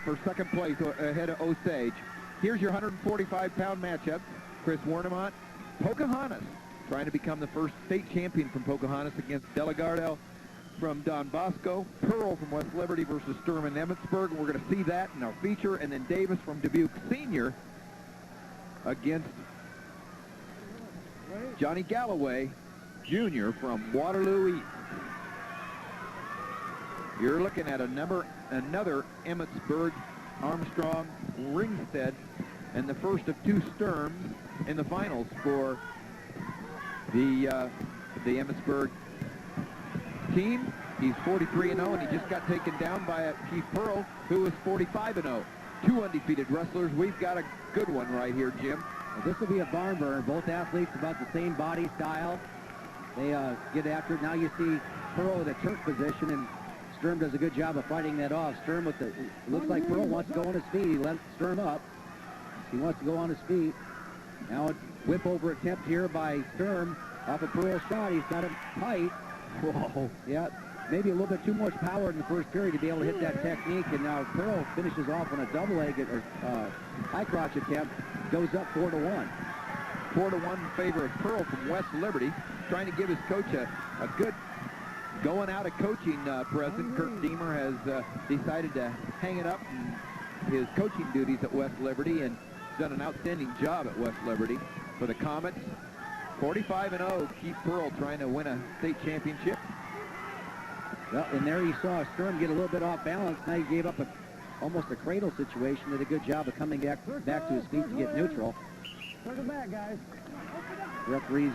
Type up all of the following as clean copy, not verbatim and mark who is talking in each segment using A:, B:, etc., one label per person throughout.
A: for second place ahead of Osage. Here's your 145-pound matchup. Chris Wernimont, Pocahontas, trying to become the first state champion from Pocahontas against Delagardelle from Don Bosco. Pearl from West Liberty versus Sturm and Emmitsburg. And we're going to see that in our feature. And then Davis from Dubuque Senior against Johnny Galloway Jr. from Waterloo East. You're looking at another Emmitsburg, Armstrong, Ringstead, and the first of two Sturms in the finals for the Emmitsburg team. He's 43-0, and he just got taken down by Keith Pearl, who was 45-0. Two undefeated wrestlers. We've got a good one right here, Jim.
B: Well, this will be a barn burner. Both athletes about the same body style. They get after it. Now you see Pearl in a Turk position, and Sturm does a good job of fighting that off. Sturm with the, looks like Pearl wants to go on his feet. He lets Sturm up. He wants to go on his feet. Now a whip over attempt here by Sturm off a Pearl shot. He's got him tight. Whoa. Yeah, maybe a little bit too much power in the first period to be able to hit that technique. And now Pearl finishes off on a double leg or high crotch attempt. Goes up 4-1.
A: 4-1 in favor of Pearl from West Liberty. Trying to give his coach a good going out of coaching present. Kurt Deemer has decided to hang it up in his coaching duties at West Liberty and done an outstanding job at West Liberty. For the Comets, 45-0, Keith Pearl trying to win a state championship.
B: Well, and there you saw Sturm get a little bit off balance. Now he gave up almost a cradle situation. Did a good job of coming back to his feet to get neutral.
C: Circle back, guys.
B: Referees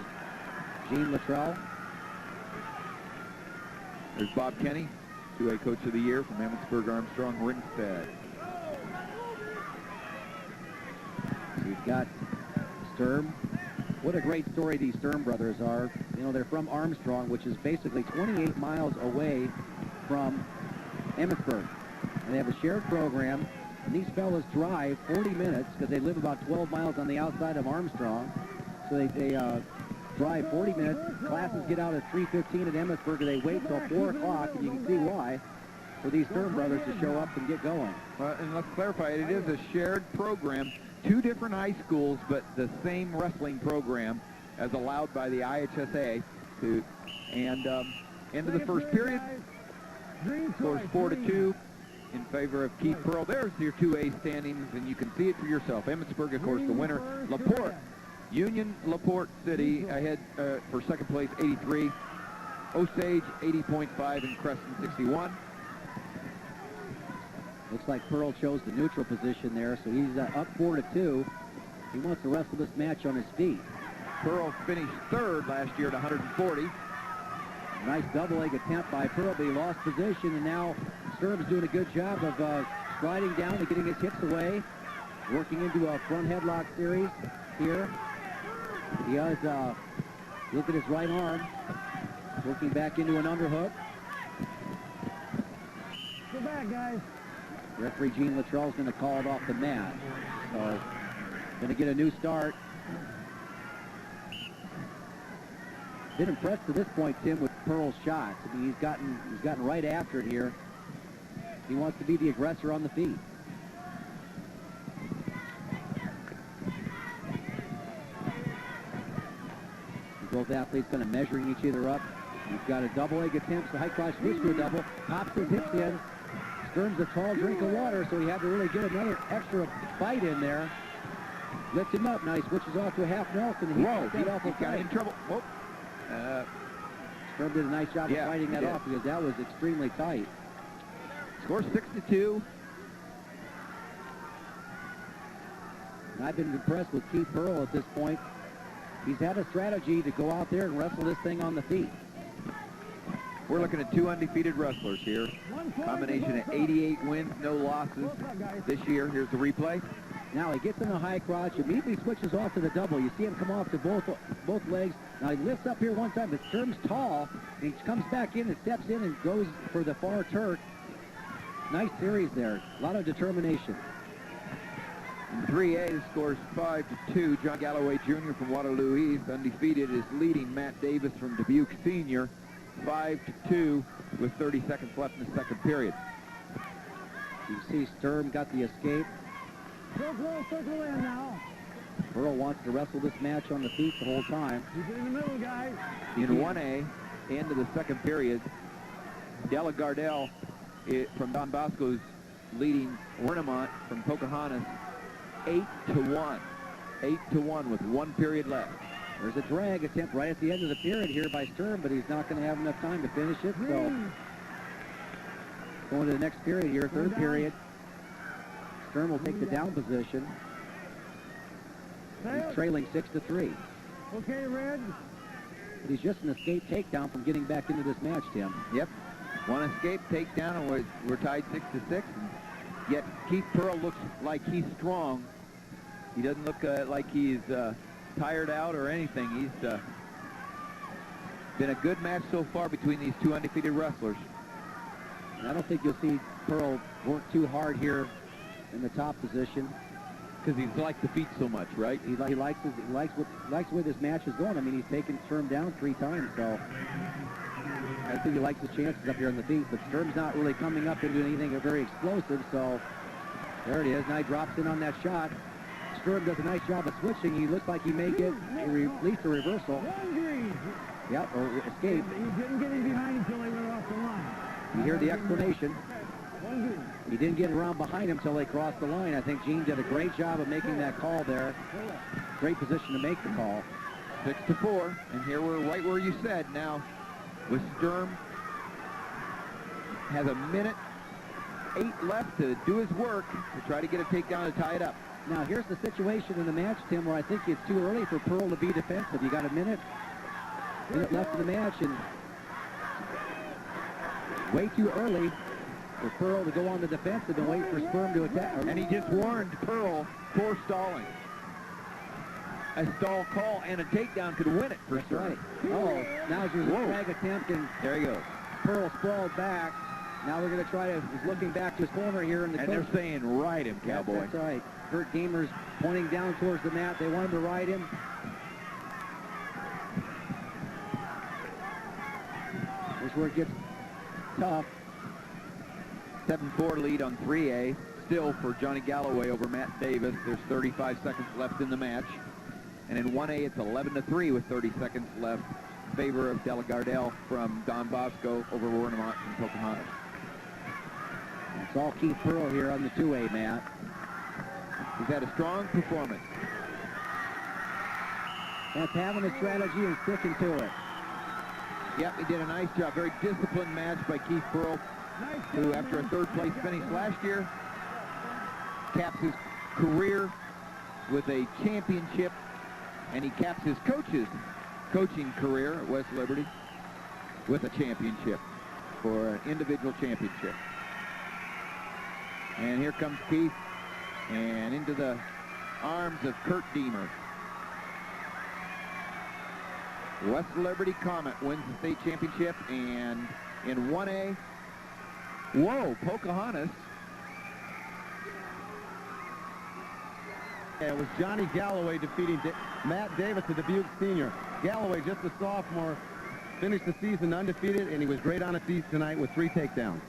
B: Gene Luttrell.
A: There's Bob Kenny, 2A Coach of the Year from Emmitsburg Armstrong Ringstead.
B: We've got Sturm. What a great story these Sturm brothers are. You know, they're from Armstrong, which is basically 28 miles away from Emmitsburg. And they have a shared program. And these fellas drive 40 minutes because they live about 12 miles on the outside of Armstrong. So they drive 40 minutes. Classes get out at 3:15 at Emmitsburg, and they wait till 4 o'clock, and you can see why, for these Sturm brothers to show up and get going.
A: And let's clarify, it is a shared program. Two different high schools, but the same wrestling program as allowed by the IHSA. Into the first period, scores 4-2 in favor of Keith Pearl. There's your 2A standings, and you can see it for yourself. Emmitsburg, of course, the winner. LaPorte, Union LaPorte City ahead for second place, 83. Osage, 80.5, and Creston, 61.
B: Looks like Pearl chose the neutral position there, so he's up 4-2. He wants the rest of this match on his feet.
A: Pearl finished third last year at 140.
B: Nice double leg attempt by Pearl, but he lost position, and now Sturm's doing a good job of sliding down and getting his hips away, working into a front headlock series here. He has, look at his right arm, working back into an underhook.
C: Go back, guys.
B: Referee Gene Luttrell's going to call it off the mat. So, going to get a new start. Been impressed to this point, Tim, with Pearl's shots. I mean, he's gotten right after it here. He wants to be the aggressor on the feet. Both athletes kind of measuring each other up. He's got a double leg attempt, so high cross switch to a double, pops his hips in. Sturm's a tall drink of water, so he had to really get another extra bite in there. Lifts him up, now he switches off to a half Nelson.
A: He got in trouble. Whoa.
B: Sturm did a nice job of fighting that off because that was extremely tight.
A: Score 6-2.
B: And I've been impressed with Keith Pearl at this point. He's had a strategy to go out there and wrestle this thing on the feet.
A: We're looking at two undefeated wrestlers here. Combination of 88 wins, no losses this year. Here's the replay.
B: Now he gets in a high crotch, immediately switches off to the double. You see him come off to both legs. Now he lifts up here one time, but Sturm's tall. He comes back in and steps in and goes for the far Turk. Nice series there. A lot of determination.
A: In 3A, scores 5-2. John Galloway Jr. from Waterloo East, undefeated, is leading Matt Davis from Dubuque Senior, 5-2 with 30 seconds left in the second period.
B: You see Sturm got the escape.
C: Circle in now.
B: Pearl wants to wrestle this match on the feet the whole time.
C: Keep it in the middle, guys.
A: In 1A, end of the second period, Delagardelle from Don Bosco's leading Wernimont from Pocahontas 8-1. 8-1 with 1 period left.
B: There's a drag attempt right at the end of the period here by Sturm, but he's not going to have enough time to finish it. So going to the next period here, third period. Sturm will take the down position. He's trailing 6-3.
C: Okay, Red.
B: But he's just an escape takedown from getting back into this match, Tim.
A: Yep. One escape takedown, and we're tied 6-6. And yet Keith Pearl looks like he's strong. He doesn't look like he's tired out or anything. He's been a good match so far between these two undefeated wrestlers.
B: And I don't think you'll see Pearl work too hard here in the top position.
A: Because he's liked the feet so much, right?
B: He likes where this match is going. I mean, he's taken Sturm down 3 times, so I think he likes his chances up here on the feet. But Sturm's not really coming up into anything very explosive, so there it is. Now he drops in on that shot. Sturm does a nice job of switching. He looks like he may get at least a reversal. Yep, or escape.
C: He didn't get in behind until they went off the line.
B: You hear the explanation. He didn't get around behind him until they crossed the line. I think Gene did a great job of making that call there. Great position to make the call.
A: 6-4, and here we're right where you said. Now, with Sturm, has a minute 8 left to do his work to try to get a takedown to tie it up.
B: Now, here's the situation in the match, Tim, where I think it's too early for Pearl to be defensive. You got a minute left in the match, and way too early for Pearl to go on the defensive and wait for Sturm to attack.
A: And he just warned Pearl for stalling. A stall call and a takedown could win it for Sturm.
B: Right. Oh, now there's a drag attempt, and
A: there he goes.
B: Pearl sprawled back. Now we're going to try to, he's looking back to his corner here in the
A: And they're saying, ride him, Cowboy.
B: Yep, that's right. Kurt Gamer's pointing down towards the mat. They want him to ride him. Here's where it gets tough.
A: 7-4 lead on 3A. Still for Johnny Galloway over Matt Davis. There's 35 seconds left in the match. And in 1A, it's 11-3 with 30 seconds left in favor of Delagardelle from Don Bosco over Wernimont and Pocahontas.
B: It's all Keith Pearl here on the 2A mat.
A: He's had a strong performance.
B: That's having a strategy and sticking to it.
A: Yep, he did a nice job. Very disciplined match by Keith Pearl, who after a third-place finish last year, caps his career with a championship, and he caps his coaching career at West Liberty with a championship for an individual championship. And here comes Keith, and into the arms of Kurt Deemer. West Liberty Comet wins the state championship, and in 1A, whoa, Pocahontas.
D: It was Johnny Galloway defeating Matt Davis, the Dubuque senior. Galloway, just a sophomore, finished the season undefeated, and he was great on his feet tonight with 3 takedowns.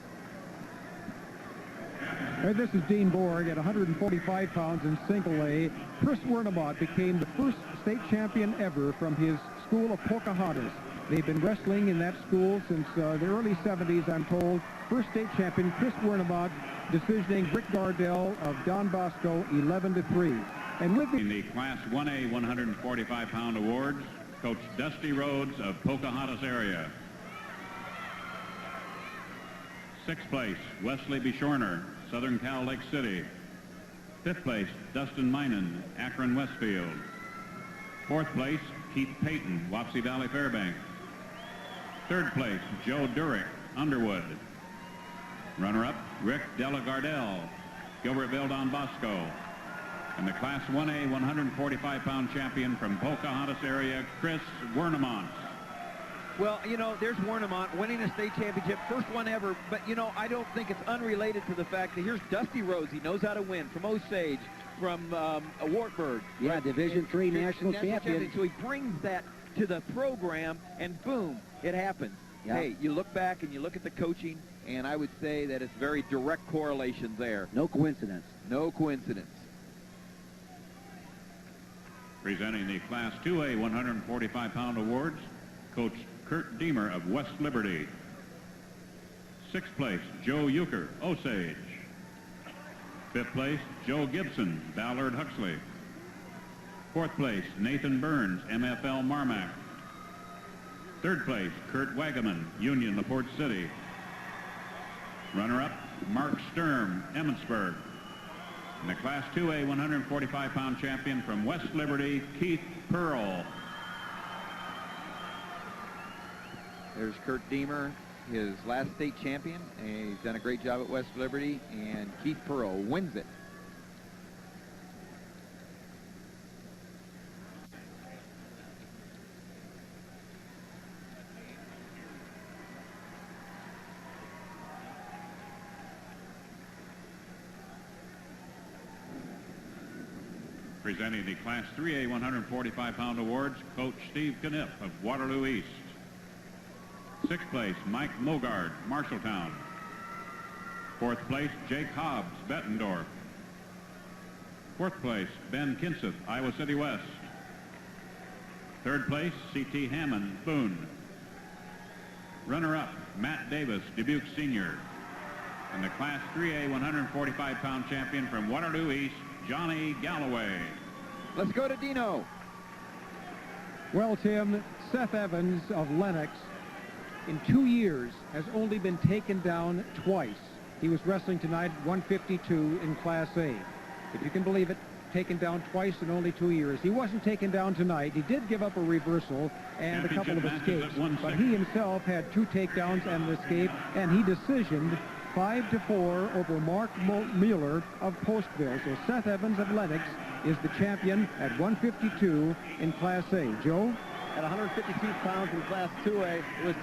E: Hey, this is Dean Borg at 145 pounds in single A. Chris Wernimont became the first state champion ever from his school of Pocahontas. They've been wrestling in that school since the early 70s, I'm told. First state champion, Chris Wernimont, decisioning Rick Gardell of Don Bosco 11-3. And with
F: in the Class 1A 145-pound awards, Coach Dusty Rhodes of Pocahontas area. 6th place, Wesley Bishorner, Southern Cal Lake City. 5th place, Dustin Minen, Akron Westfield. 4th place, Keith Payton, Wapsie Valley Fairbanks. 3rd place, Joe Durick, Underwood. Runner-up, Rick Delagardelle, Gilbertville Don Bosco. And the Class 1A 145-pound champion from Pocahontas area, Chris Wernimont.
A: Well, you know, there's Wernimont winning a state championship, first one ever, but, you know, I don't think it's unrelated to the fact that here's Dusty Rhodes. He knows how to win from Osage, from Wartburg.
B: Yeah, right? Division III national champion.
A: So he brings that to the program, and boom, it happens. Yep. Hey, you look back and you look at the coaching, and I would say that it's very direct correlation there.
B: No coincidence.
A: No coincidence.
F: Presenting the Class 2A 145-pound awards, Coach Kurt Deemer of West Liberty. Sixth place, Joe Euchre, Osage. Fifth place, Joe Gibson, Ballard Huxley. Fourth place, Nathan Burns, MFL Marmac. Third place, Kurt Wagaman, Union LaPorte City. Runner-up, Mark Sturm, Emmitsburg. And the Class 2A 145-pound champion from West Liberty, Keith Pearl.
A: There's Kurt Deemer, his last state champion, and he's done a great job at West Liberty, and Keith Pearl wins it.
F: Presenting the Class 3A 145-pound awards, Coach Steve Knipp of Waterloo East. Sixth place, Mike Mogard, Marshalltown. Fourth place, Jake Hobbs, Bettendorf. Fourth place, Ben Kinseth, Iowa City West. Third place, C.T. Hammond, Boone. Runner-up, Matt Davis, Dubuque Senior. And the Class 3A 145-pound champion from Waterloo East, Johnny Galloway.
A: Let's go to Dino.
E: Well, Tim, Seth Evans of Lenox, in 2 years, has only been taken down twice. He was wrestling tonight at 152 in Class A. If you can believe it, taken down twice in only 2 years. He wasn't taken down tonight. He did give up a reversal and a couple of escapes, but he himself had 2 takedowns and an escape, and he decisioned 5-4 over Mark Mueller of Postville. So Seth Evans of Lenox is the champion at 152 in Class A. Joe?
D: At 152 pounds in Class 2A, it was